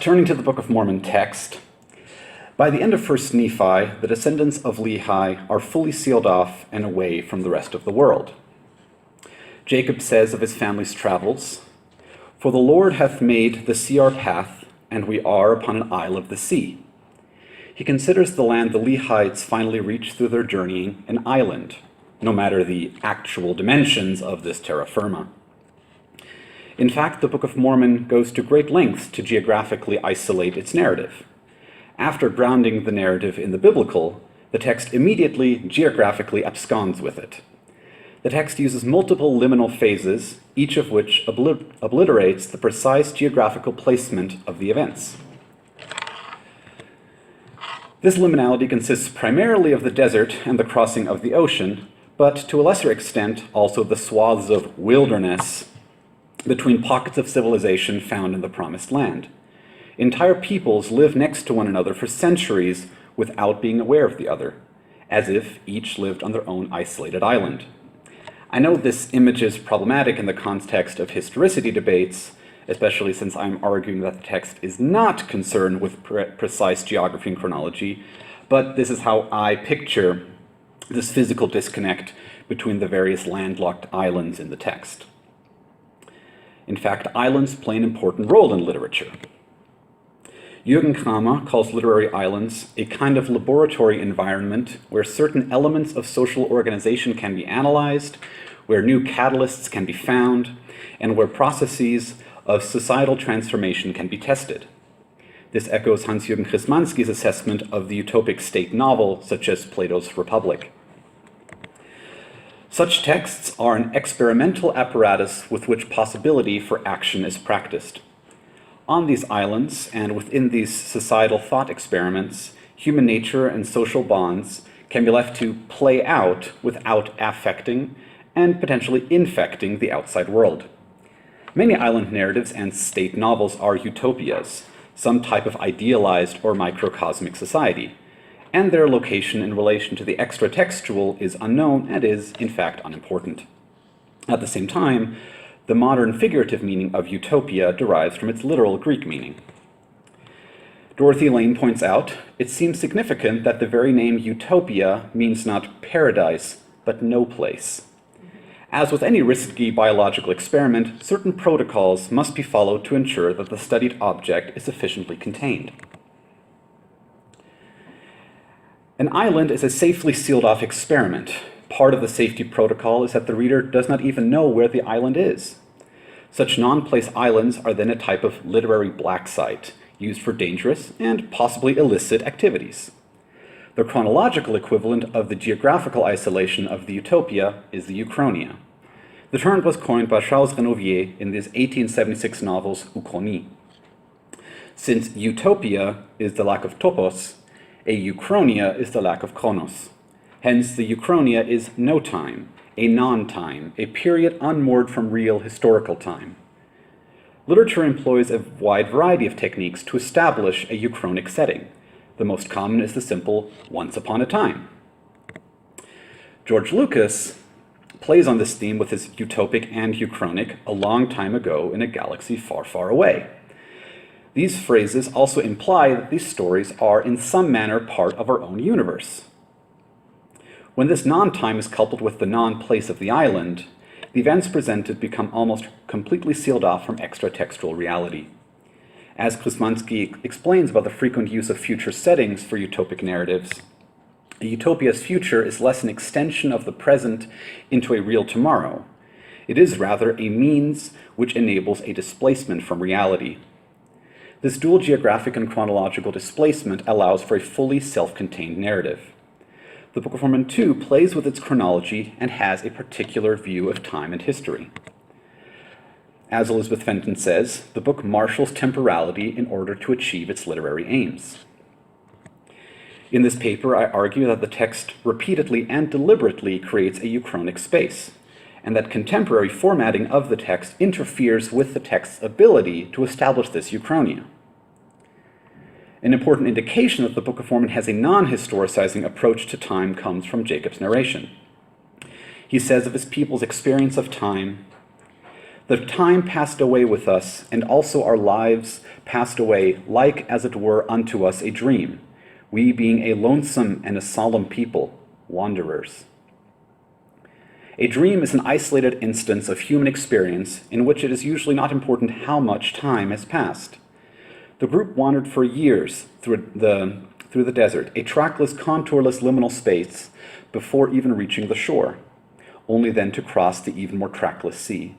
turning to the Book of Mormon text, by the end of 1st Nephi, the descendants of Lehi are fully sealed off and away from the rest of the world. Jacob says of his family's travels, "For the Lord hath made the sea our path, and we are upon an isle of the sea." He considers the land the Lehites finally reach through their journeying an island, no matter the actual dimensions of this terra firma. In fact, the Book of Mormon goes to great lengths to geographically isolate its narrative. After grounding the narrative in the biblical, the text immediately geographically absconds with it. The text uses multiple liminal phases, each of which obliterates the precise geographical placement of the events. This liminality consists primarily of the desert and the crossing of the ocean, but to a lesser extent also the swaths of wilderness between pockets of civilization found in the Promised Land. Entire peoples live next to one another for centuries without being aware of the other, as if each lived on their own isolated island. I know this image is problematic in the context of historicity debates, especially since I'm arguing that the text is not concerned with precise geography and chronology, but this is how I picture this physical disconnect between the various landlocked islands in the text. In fact, islands play an important role in literature. Jürgen Kramer calls literary islands a kind of laboratory environment where certain elements of social organization can be analyzed, where new catalysts can be found, and where processes of societal transformation can be tested. This echoes Hans-Jürgen Krysmanski's assessment of the utopic state novel, such as Plato's Republic. Such texts are an experimental apparatus with which possibility for action is practiced. On these islands, and within these societal thought experiments, human nature and social bonds can be left to play out without affecting and potentially infecting the outside world. Many island narratives and state novels are utopias, some type of idealized or microcosmic society, and their location in relation to the extra-textual is unknown and is, in fact, unimportant. At the same time, the modern figurative meaning of utopia derives from its literal Greek meaning. Dorothy Lane points out, it seems significant that the very name utopia means not paradise, but no place. As with any risky biological experiment, certain protocols must be followed to ensure that the studied object is sufficiently contained. An island is a safely sealed-off experiment. Part of the safety protocol is that the reader does not even know where the island is. Such non-place islands are then a type of literary black site, used for dangerous and possibly illicit activities. The chronological equivalent of the geographical isolation of the utopia is the uchronia. The term was coined by Charles Renouvier in his 1876 novels Uchronie. Since utopia is the lack of topos, a uchronia is the lack of chronos. Hence, the uchronia is no time, a non-time, a period unmoored from real historical time. Literature employs a wide variety of techniques to establish a uchronic setting. The most common is the simple once upon a time. George Lucas plays on this theme with his utopic and uchronic a long time ago in a galaxy far, far away. These phrases also imply that these stories are in some manner part of our own universe. When this non-time is coupled with the non-place of the island, the events presented become almost completely sealed off from extra-textual reality. As Krysmanski explains about the frequent use of future settings for utopic narratives, a utopia's future is less an extension of the present into a real tomorrow. It is rather a means which enables a displacement from reality. This dual geographic and chronological displacement allows for a fully self-contained narrative. The Book of Mormon, too, plays with its chronology and has a particular view of time and history. As Elizabeth Fenton says, the book marshals temporality in order to achieve its literary aims. In this paper, I argue that the text repeatedly and deliberately creates a uchronic space, and that contemporary formatting of the text interferes with the text's ability to establish this uchronia. An important indication that the Book of Mormon has a non-historicizing approach to time comes from Jacob's narration. He says of his people's experience of time, The time passed away with us, and also our lives passed away, like as it were unto us a dream, we being a lonesome and a solemn people, wanderers. A dream is an isolated instance of human experience in which it is usually not important how much time has passed. The group wandered for years through the desert, a trackless, contourless liminal space, before even reaching the shore, only then to cross the even more trackless sea.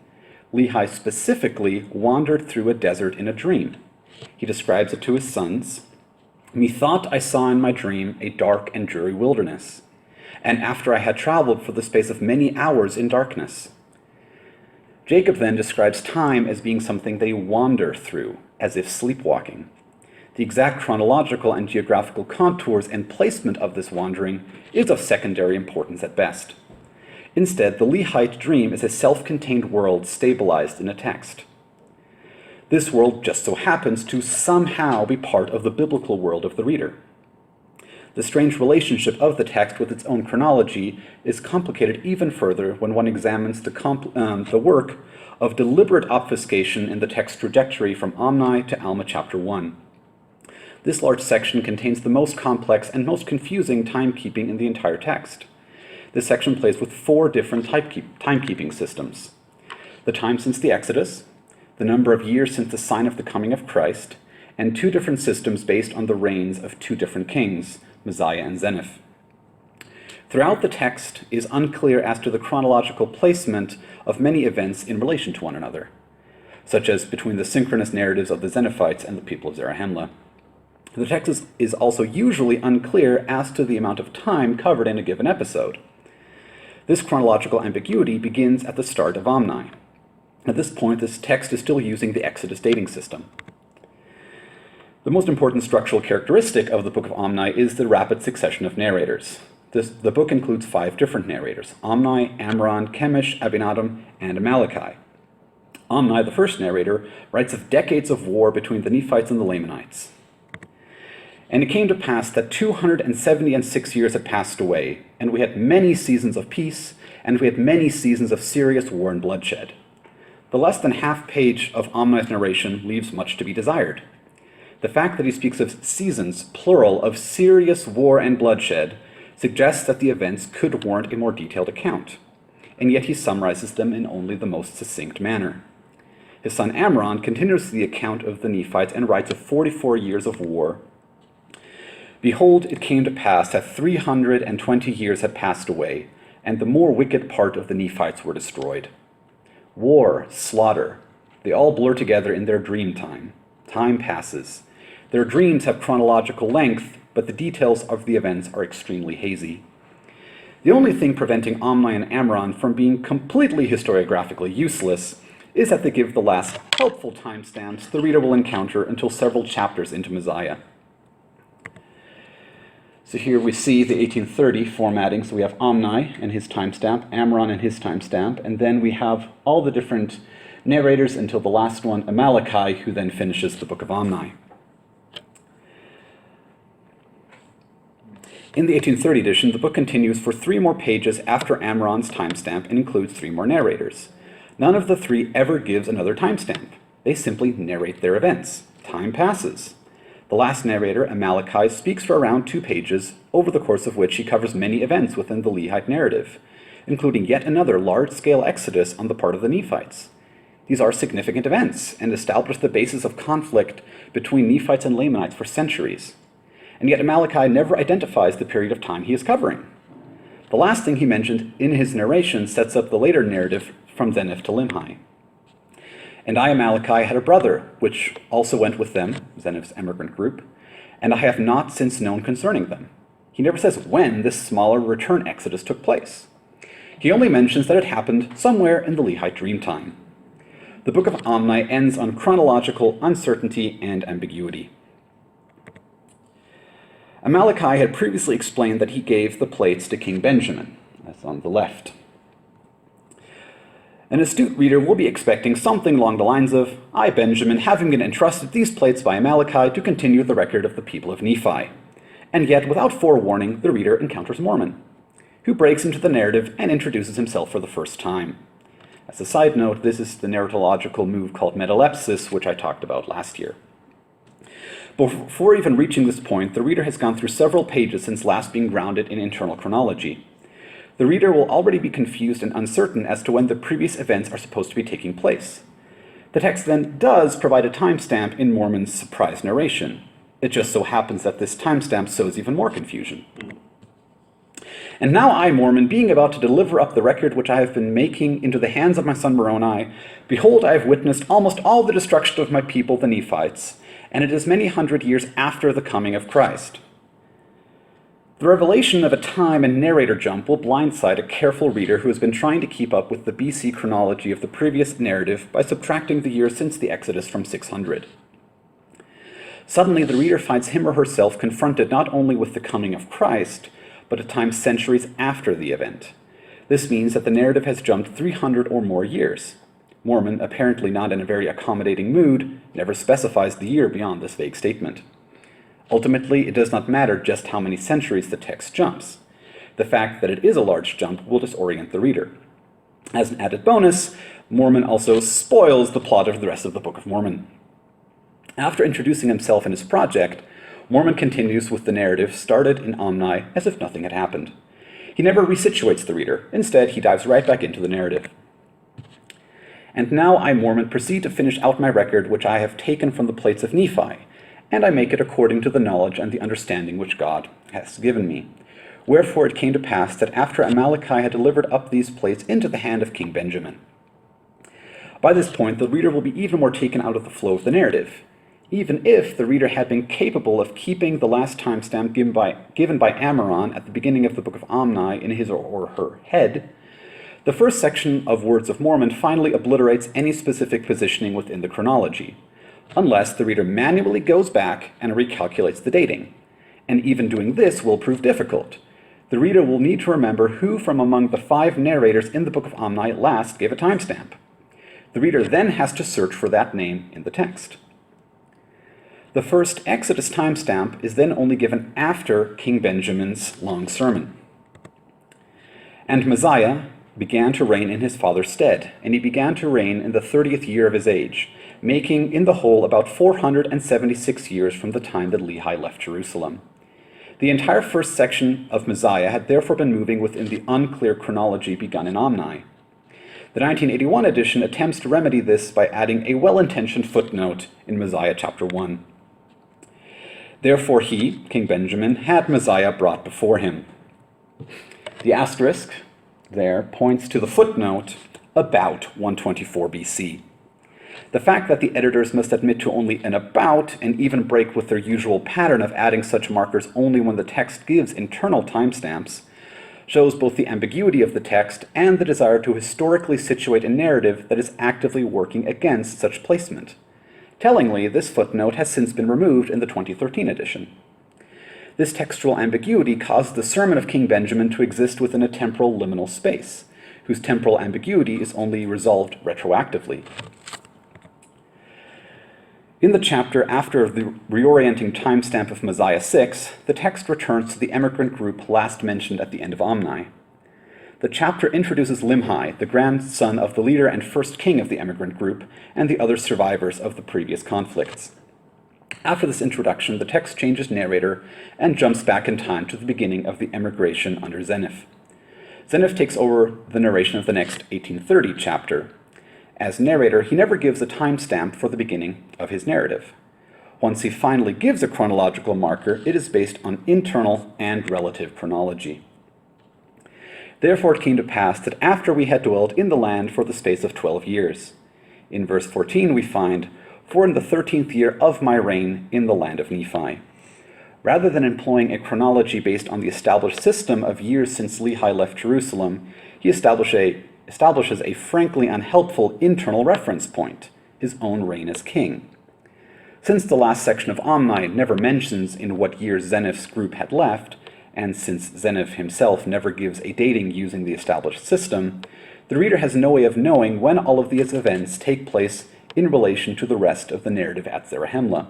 Lehi specifically wandered through a desert in a dream. He describes it to his sons. Methought I saw in my dream a dark and dreary wilderness, and after I had traveled for the space of many hours in darkness. Jacob then describes time as being something they wander through, as if sleepwalking. The exact chronological and geographical contours and placement of this wandering is of secondary importance at best. Instead, the Lehite dream is a self-contained world stabilized in a text. This world just so happens to somehow be part of the biblical world of the reader. The strange relationship of the text with its own chronology is complicated even further when one examines the work of deliberate obfuscation in the text trajectory from Omni to Alma chapter 1. This large section contains the most complex and most confusing timekeeping in the entire text. This section plays with 4 different timekeeping systems: the time since the Exodus, the number of years since the sign of the coming of Christ, and 2 different systems based on the reigns of 2 different kings, Messiah and Zenith. Throughout the text is unclear as to the chronological placement of many events in relation to one another, such as between the synchronous narratives of the Zenithites and the people of Zarahemla. The text is also usually unclear as to the amount of time covered in a given episode. This chronological ambiguity begins at the start of Omni. At this point, this text is still using the Exodus dating system. The most important structural characteristic of the Book of Omni is the rapid succession of narrators. The book includes 5 different narrators: Omni, Amram, Chemish, Abinadab, and Amaleki. Omni, the first narrator, writes of decades of war between the Nephites and the Lamanites. And it came to pass that 276 years had passed away, and we had many seasons of peace, and we had many seasons of serious war and bloodshed. The less than half page of Omni's narration leaves much to be desired. The fact that he speaks of seasons, plural, of serious war and bloodshed suggests that the events could warrant a more detailed account, and yet he summarizes them in only the most succinct manner. His son Amram continues the account of the Nephites and writes of 44 years of war. Behold, it came to pass that 320 years had passed away, and the more wicked part of the Nephites were destroyed. War, slaughter, they all blur together in their dream time. Time passes. Their dreams have chronological length, but the details of the events are extremely hazy. The only thing preventing Omni and Amram from being completely historiographically useless is that they give the last helpful timestamps the reader will encounter until several chapters into Messiah. So here we see the 1830 formatting. So we have Omni and his timestamp, Amram and his timestamp, and then we have all the different narrators until the last one, Amaleki, who then finishes the Book of Omni. In the 1830 edition, the book continues for 3 more pages after Amram's timestamp and includes 3 more narrators. None of the 3 ever gives another timestamp. They simply narrate their events. Time passes. The last narrator, Amaleki, speaks for around 2 pages, over the course of which he covers many events within the Lehite narrative, including yet another large-scale exodus on the part of the Nephites. These are significant events and establish the basis of conflict between Nephites and Lamanites for centuries. And yet Amaleki never identifies the period of time he is covering. The last thing he mentioned in his narration sets up the later narrative from Zenith to Limhi. And I, Amaleki, had a brother, which also went with them, Zenith's emigrant group, and I have not since known concerning them. He never says when this smaller return exodus took place. He only mentions that it happened somewhere in the Lehite dream time. The Book of Omni ends on chronological uncertainty and ambiguity. Amaleki had previously explained that he gave the plates to King Benjamin. That's on the left. An astute reader will be expecting something along the lines of, I, Benjamin, having been entrusted these plates by Amaleki to continue the record of the people of Nephi. And yet, without forewarning, the reader encounters Mormon, who breaks into the narrative and introduces himself for the first time. As a side note, this is the narratological move called metalepsis, which I talked about last year. Before even reaching this point, the reader has gone through several pages since last being grounded in internal chronology. The reader will already be confused and uncertain as to when the previous events are supposed to be taking place. The text then does provide a timestamp in Mormon's surprise narration. It just so happens that this timestamp sows even more confusion. And now I, Mormon, being about to deliver up the record which I have been making into the hands of my son Moroni, behold, I have witnessed almost all the destruction of my people, the Nephites, and it is many hundred years after the coming of Christ. The revelation of a time and narrator jump will blindside a careful reader who has been trying to keep up with the BC chronology of the previous narrative by subtracting the years since the Exodus from 600. Suddenly, the reader finds him or herself confronted not only with the coming of Christ, but a time centuries after the event. This means that the narrative has jumped 300 or more years. Mormon, apparently not in a very accommodating mood, never specifies the year beyond this vague statement. Ultimately, it does not matter just how many centuries the text jumps. The fact that it is a large jump will disorient the reader. As an added bonus, Mormon also spoils the plot of the rest of the Book of Mormon. After introducing himself and his project, Mormon continues with the narrative started in Omni as if nothing had happened. He never resituates the reader. Instead, he dives right back into the narrative. And now I, Mormon, proceed to finish out my record which I have taken from the plates of Nephi, and I make it according to the knowledge and the understanding which God has given me. Wherefore it came to pass that after Amaleki had delivered up these plates into the hand of King Benjamin. By this point, the reader will be even more taken out of the flow of the narrative. Even if the reader had been capable of keeping the last timestamp given by Ammoron at the beginning of the Book of Omni in his or her head, the first section of Words of Mormon finally obliterates any specific positioning within the chronology, unless the reader manually goes back and recalculates the dating. And even doing this will prove difficult. The reader will need to remember who from among the 5 narrators in the Book of Omni last gave a timestamp. The reader then has to search for that name in the text. The first Exodus timestamp is then only given after King Benjamin's long sermon. And Messiah began to reign in his father's stead, and he began to reign in the 30th year of his age, making in the whole about 476 years from the time that Lehi left Jerusalem. The entire first section of Messiah had therefore been moving within the unclear chronology begun in Omni. The 1981 edition attempts to remedy this by adding a well-intentioned footnote in Messiah chapter 1. Therefore he, King Benjamin, had Messiah brought before him. The asterisk there points to the footnote about 124 BC. The fact that the editors must admit to only an about and even break with their usual pattern of adding such markers only when the text gives internal timestamps shows both the ambiguity of the text and the desire to historically situate a narrative that is actively working against such placement. Tellingly, this footnote has since been removed in the 2013 edition. This textual ambiguity caused the sermon of King Benjamin to exist within a temporal liminal space, whose temporal ambiguity is only resolved retroactively. In the chapter after the reorienting timestamp of Messiah 6, the text returns to the emigrant group last mentioned at the end of Omni. The chapter introduces Limhi, the grandson of the leader and first king of the emigrant group, and the other survivors of the previous conflicts. After this introduction, the text changes narrator and jumps back in time to the beginning of the emigration under Zeniff. Zeniff takes over the narration of the next 1830 chapter. As narrator, he never gives a timestamp for the beginning of his narrative. Once he finally gives a chronological marker, it is based on internal and relative chronology. Therefore it came to pass that after we had dwelt in the land for the space of 12 years. In verse 14 we find, "For in the 13th year of my reign in the land of Nephi." Rather than employing a chronology based on the established system of years since Lehi left Jerusalem, he establishes a frankly unhelpful internal reference point, his own reign as king. Since the last section of Omni never mentions in what year Zeniff's group had left, and since Zeniff himself never gives a dating using the established system, the reader has no way of knowing when all of these events take place in relation to the rest of the narrative at Zarahemla.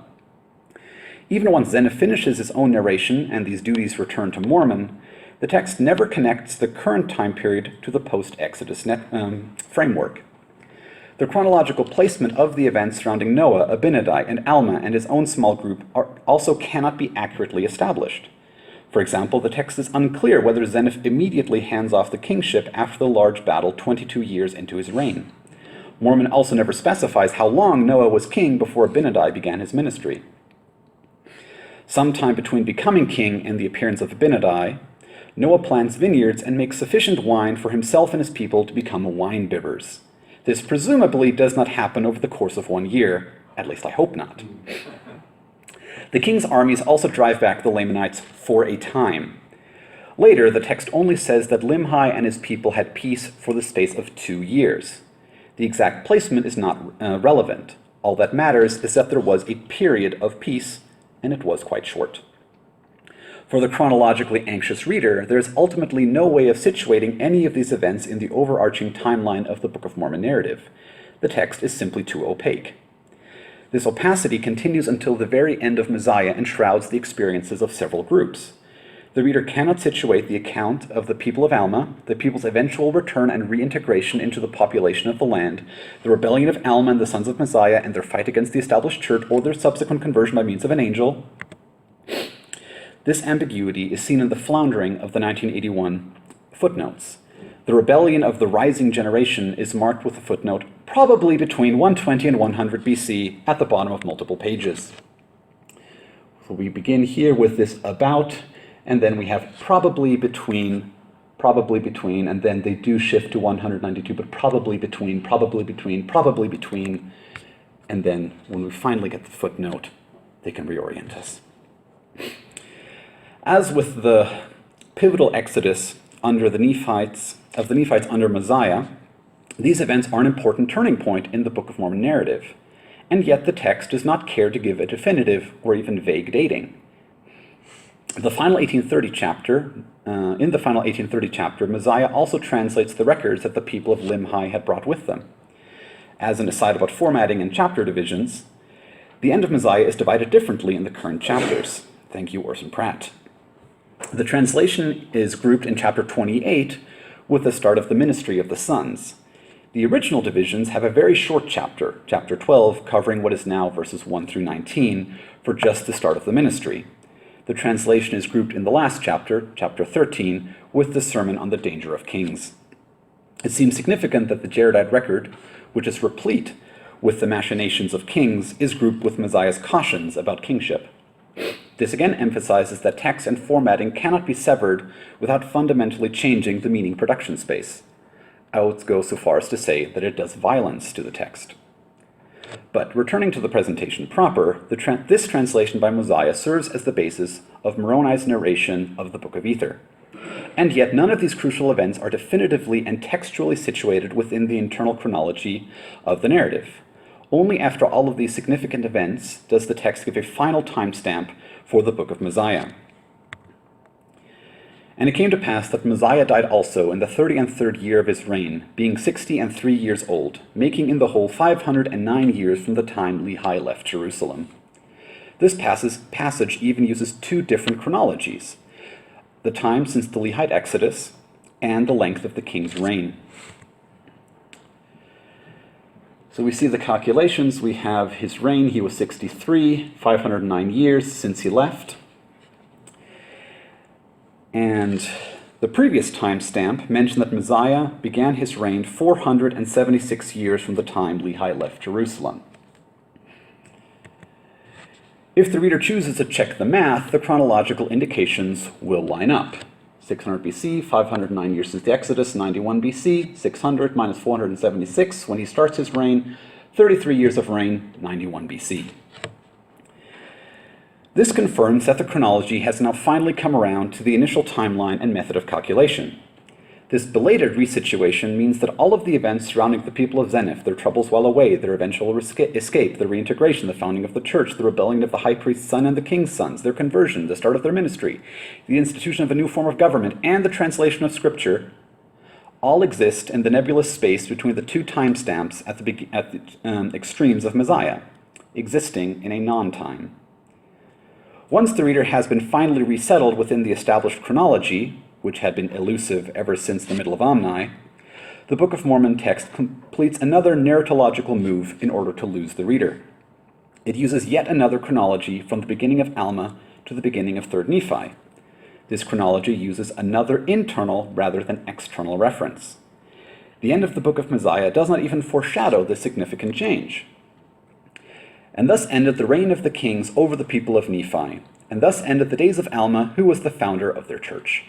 Even once Zeniff finishes his own narration and these duties return to Mormon, the text never connects the current time period to the post-Exodus framework. The chronological placement of the events surrounding Noah, Abinadi, and Alma and his own small group also cannot be accurately established. For example, the text is unclear whether Zeniff immediately hands off the kingship after the large battle 22 years into his reign. Mormon also never specifies how long Noah was king before Abinadi began his ministry. Sometime between becoming king and the appearance of Abinadi, Noah plants vineyards and makes sufficient wine for himself and his people to become wine bibbers. This presumably does not happen over the course of 1 year, at least I hope not. The king's armies also drive back the Lamanites for a time. Later, the text only says that Limhi and his people had peace for the space of 2 years. The exact placement is not relevant. All that matters is that there was a period of peace, and it was quite short. For the chronologically anxious reader, there is ultimately no way of situating any of these events in the overarching timeline of the Book of Mormon narrative. The text is simply too opaque. This opacity continues until the very end of Mosiah and shrouds the experiences of several groups. The reader cannot situate the account of the people of Alma, the people's eventual return and reintegration into the population of the land, the rebellion of Alma and the sons of Mosiah and their fight against the established church or their subsequent conversion by means of an angel. This ambiguity is seen in the floundering of the 1981 footnotes. The rebellion of the rising generation is marked with a footnote, probably between 120 and 100 BC, at the bottom of multiple pages. So we begin here with this about, and then we have probably between, and then they do shift to 192, but probably between, and then when we finally get the footnote, they can reorient us. As with the pivotal exodus under the Nephites under Mosiah, these events are an important turning point in the Book of Mormon narrative, and yet the text does not care to give a definitive or even vague dating. In the final 1830 chapter, Mosiah also translates the records that the people of Limhi had brought with them. As an aside about formatting and chapter divisions, the end of Mosiah is divided differently in the current chapters. Thank you, Orson Pratt. The translation is grouped in chapter 28 with the start of the ministry of the sons. The original divisions have a very short chapter, chapter 12, covering what is now verses 1 through 19, for just the start of the ministry. The translation is grouped in the last chapter, chapter 13, with the sermon on the danger of kings. It seems significant that the Jaredite record, which is replete with the machinations of kings, is grouped with Mosiah's cautions about kingship. This again emphasizes that text and formatting cannot be severed without fundamentally changing the meaning production space. I would go so far as to say that it does violence to the text. But returning to the presentation proper, this translation by Mosiah serves as the basis of Moroni's narration of the Book of Ether. And yet none of these crucial events are definitively and textually situated within the internal chronology of the narrative. Only after all of these significant events does the text give a final timestamp for the Book of Mosiah. And it came to pass that Mosiah died also in the 33rd year of his reign, being 63 years old, making in the whole 509 years from the time Lehi left Jerusalem. This passage even uses two different chronologies, the time since the Lehite Exodus and the length of the king's reign. So we see the calculations. We have his reign. He was 63, 509 years since he left. And the previous timestamp mentioned that Mosiah began his reign 476 years from the time Lehi left Jerusalem. If the reader chooses to check the math, the chronological indications will line up. 600 BC, 509 years since the Exodus, 91 BC, 600 minus 476 when he starts his reign, 33 years of reign, 91 BC. This confirms that the chronology has now finally come around to the initial timeline and method of calculation. This belated resituation means that all of the events surrounding the people of Zeniff, their troubles while away, their eventual escape, their reintegration, the founding of the church, the rebellion of the high priest's son and the king's sons, their conversion, the start of their ministry, the institution of a new form of government, and the translation of Scripture, all exist in the nebulous space between the two timestamps at the extremes of Mosiah, existing in a non-time. Once the reader has been finally resettled within the established chronology, which had been elusive ever since the middle of Omni, the Book of Mormon text completes another narratological move in order to lose the reader. It uses yet another chronology from the beginning of Alma to the beginning of 3rd Nephi. This chronology uses another internal rather than external reference. The end of the Book of Mosiah does not even foreshadow this significant change. And thus ended the reign of the kings over the people of Nephi, and thus ended the days of Alma, who was the founder of their church.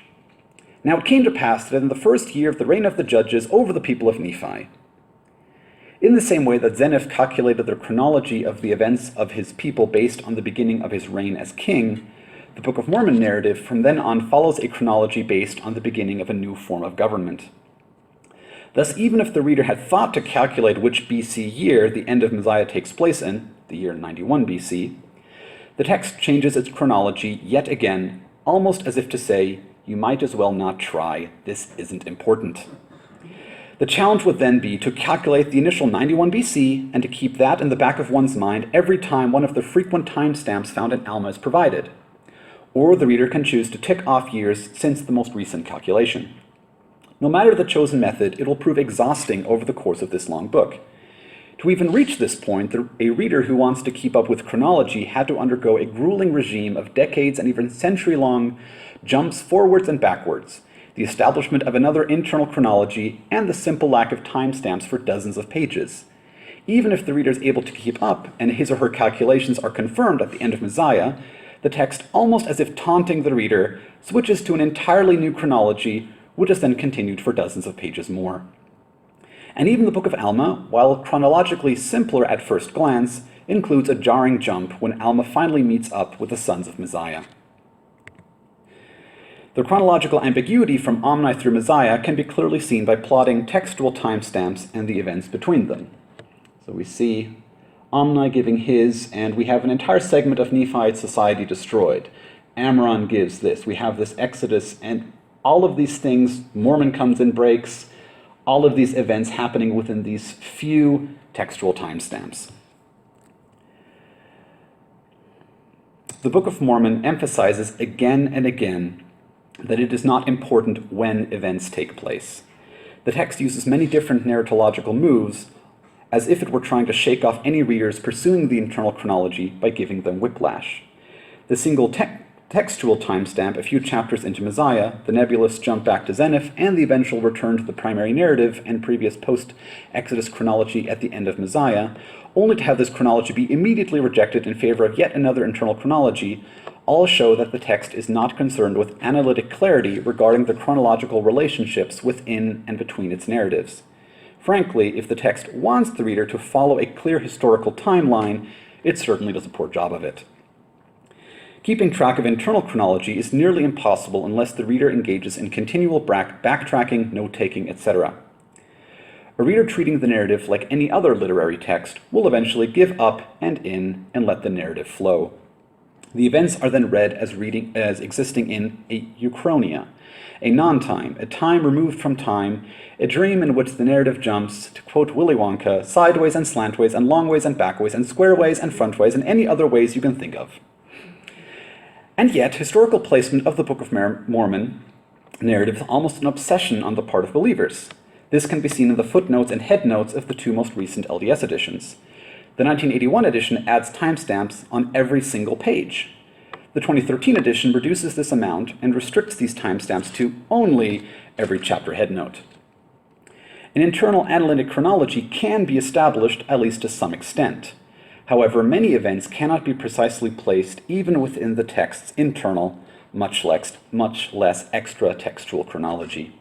Now it came to pass that in the 1st year of the reign of the judges over the people of Nephi, in the same way that Zeniff calculated the chronology of the events of his people based on the beginning of his reign as king, the Book of Mormon narrative from then on follows a chronology based on the beginning of a new form of government. Thus, even if the reader had thought to calculate which BC year the end of Mosiah takes place in, the year 91 BC, the text changes its chronology yet again, almost as if to say, you might as well not try, this isn't important. The challenge would then be to calculate the initial 91 BC and to keep that in the back of one's mind every time one of the frequent timestamps found in Alma is provided. Or the reader can choose to tick off years since the most recent calculation. No matter the chosen method, it will prove exhausting over the course of this long book. To even reach this point, a reader who wants to keep up with chronology had to undergo a grueling regime of decades and even century-long jumps forwards and backwards, the establishment of another internal chronology, and the simple lack of timestamps for dozens of pages. Even if the reader is able to keep up, and his or her calculations are confirmed at the end of Mosiah, the text, almost as if taunting the reader, switches to an entirely new chronology, which is then continued for dozens of pages more. And even the Book of Alma, while chronologically simpler at first glance, includes a jarring jump when Alma finally meets up with the sons of Mosiah. The chronological ambiguity from Omni through Mosiah can be clearly seen by plotting textual timestamps and the events between them. So we see Omni giving his, and we have an entire segment of Nephite society destroyed. Amram gives this. We have this Exodus, and all of these things, Mormon comes and breaks, all of these events happening within these few textual timestamps. The Book of Mormon emphasizes again and again that it is not important when events take place. The text uses many different narratological moves as if it were trying to shake off any readers pursuing the internal chronology by giving them whiplash. The single textual timestamp a few chapters into Mosiah, the nebulous jump back to Zeniff, and the eventual return to the primary narrative and previous post-Exodus chronology at the end of Mosiah, only to have this chronology be immediately rejected in favor of yet another internal chronology, all show that the text is not concerned with analytic clarity regarding the chronological relationships within and between its narratives. Frankly, if the text wants the reader to follow a clear historical timeline, it certainly does a poor job of it. Keeping track of internal chronology is nearly impossible unless the reader engages in continual backtracking, note-taking, etc. A reader treating the narrative like any other literary text will eventually give up and in and let the narrative flow. The events are then read as existing in a euchronia, a non-time, a time removed from time, a dream in which the narrative jumps, to quote Willy Wonka, sideways and slantways and longways and backways and squareways and frontways and any other ways you can think of. And yet, historical placement of the Book of Mormon narrative is almost an obsession on the part of believers. This can be seen in the footnotes and headnotes of the two most recent LDS editions. The 1981 edition adds timestamps on every single page. The 2013 edition reduces this amount and restricts these timestamps to only every chapter headnote. An internal analytic chronology can be established, at least to some extent. However, many events cannot be precisely placed even within the text's internal, much less extra-textual chronology.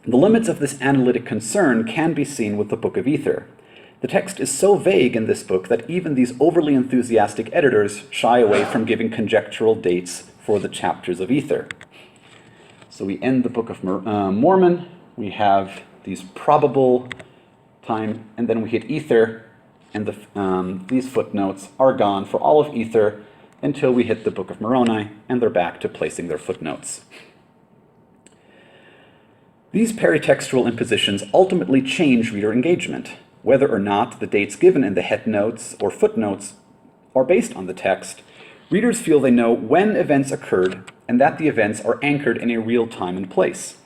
The limits of this analytic concern can be seen with the Book of Ether. The text is so vague in this book that even these overly enthusiastic editors shy away from giving conjectural dates for the chapters of Ether. So we end the Book of Mormon, we have these probable time, and then we hit Ether, and these footnotes are gone for all of Ether until we hit the Book of Moroni, and they're back to placing their footnotes. These peritextual impositions ultimately change reader engagement. Whether or not the dates given in the headnotes or footnotes are based on the text, readers feel they know when events occurred and that the events are anchored in a real time and place.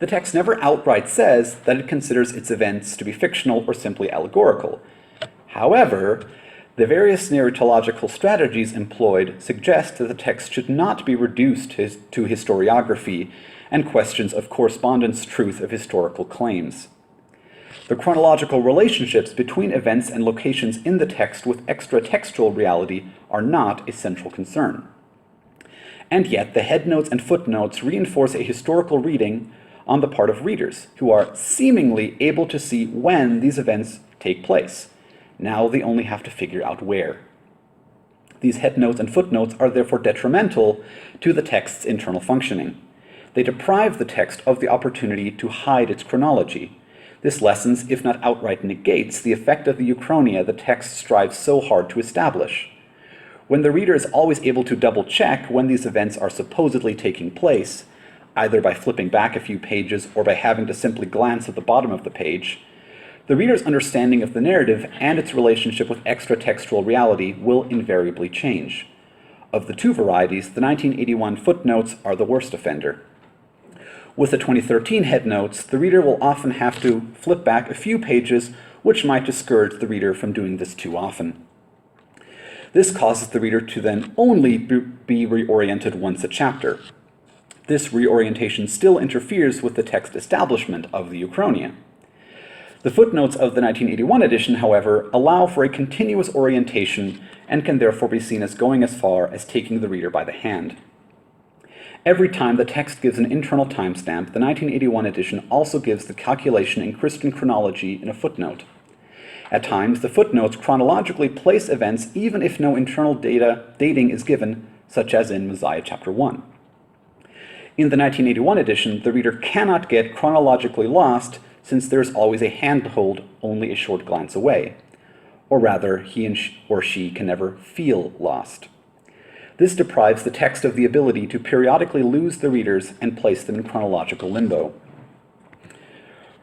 The text never outright says that it considers its events to be fictional or simply allegorical. However, the various narratological strategies employed suggest that the text should not be reduced to historiography and questions of correspondence truth of historical claims. The chronological relationships between events and locations in the text with extra-textual reality are not a central concern. And yet, the headnotes and footnotes reinforce a historical reading on the part of readers, who are seemingly able to see when these events take place. Now they only have to figure out where. These headnotes and footnotes are therefore detrimental to the text's internal functioning. They deprive the text of the opportunity to hide its chronology. This lessens, if not outright negates, the effect of the Uchronia the text strives so hard to establish. When the reader is always able to double-check when these events are supposedly taking place, either by flipping back a few pages or by having to simply glance at the bottom of the page, the reader's understanding of the narrative and its relationship with extra-textual reality will invariably change. Of the two varieties, the 1981 footnotes are the worst offender. With the 2013 headnotes, the reader will often have to flip back a few pages, which might discourage the reader from doing this too often. This causes the reader to then only be reoriented once a chapter. This reorientation still interferes with the text establishment of the Uchronia. The footnotes of the 1981 edition, however, allow for a continuous orientation and can therefore be seen as going as far as taking the reader by the hand. Every time the text gives an internal timestamp, the 1981 edition also gives the calculation in Christian chronology in a footnote. At times, the footnotes chronologically place events even if no internal dating is given, such as in Mosiah chapter 1. In the 1981 edition, the reader cannot get chronologically lost since there is always a handhold only a short glance away. Or rather, he or she can never feel lost. This deprives the text of the ability to periodically lose the readers and place them in chronological limbo.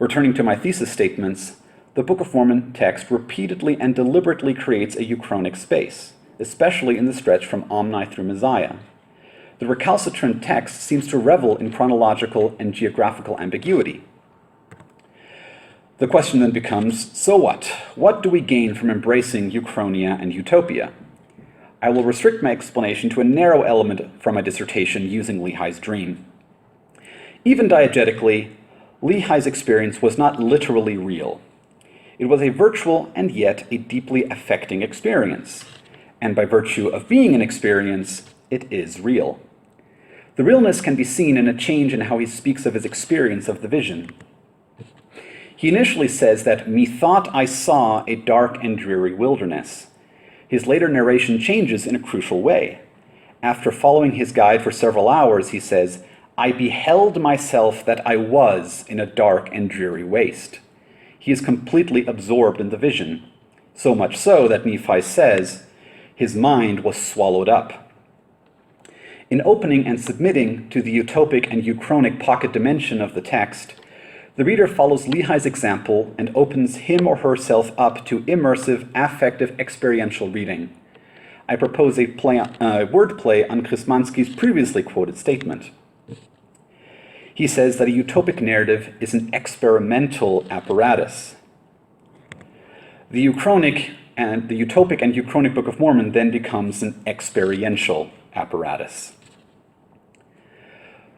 Returning to my thesis statements, the Book of Mormon text repeatedly and deliberately creates a uchronic space, especially in the stretch from Omni through Mosiah. The recalcitrant text seems to revel in chronological and geographical ambiguity. The question then becomes, so what? What do we gain from embracing Uchronia and Utopia? I will restrict my explanation to a narrow element from my dissertation using Lehi's dream. Even diegetically, Lehi's experience was not literally real. It was a virtual and yet a deeply affecting experience. And by virtue of being an experience, it is real. The realness can be seen in a change in how he speaks of his experience of the vision. He initially says that, "Methought I saw a dark and dreary wilderness." His later narration changes in a crucial way. After following his guide for several hours, he says, "I beheld myself that I was in a dark and dreary waste." He is completely absorbed in the vision, so much so that Nephi says, his mind was swallowed up. In opening and submitting to the utopic and uchronic pocket dimension of the text, the reader follows Lehi's example and opens him or herself up to immersive, affective, experiential reading. I propose a wordplay on Krysmanski's previously quoted statement. He says that a utopic narrative is an experimental apparatus. The utopic and uchronic Book of Mormon then becomes an experiential apparatus.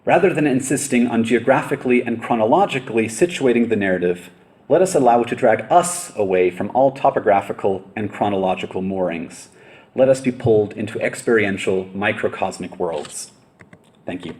Rather than insisting on geographically and chronologically situating the narrative, let us allow it to drag us away from all topographical and chronological moorings. Let us be pulled into experiential microcosmic worlds. Thank you.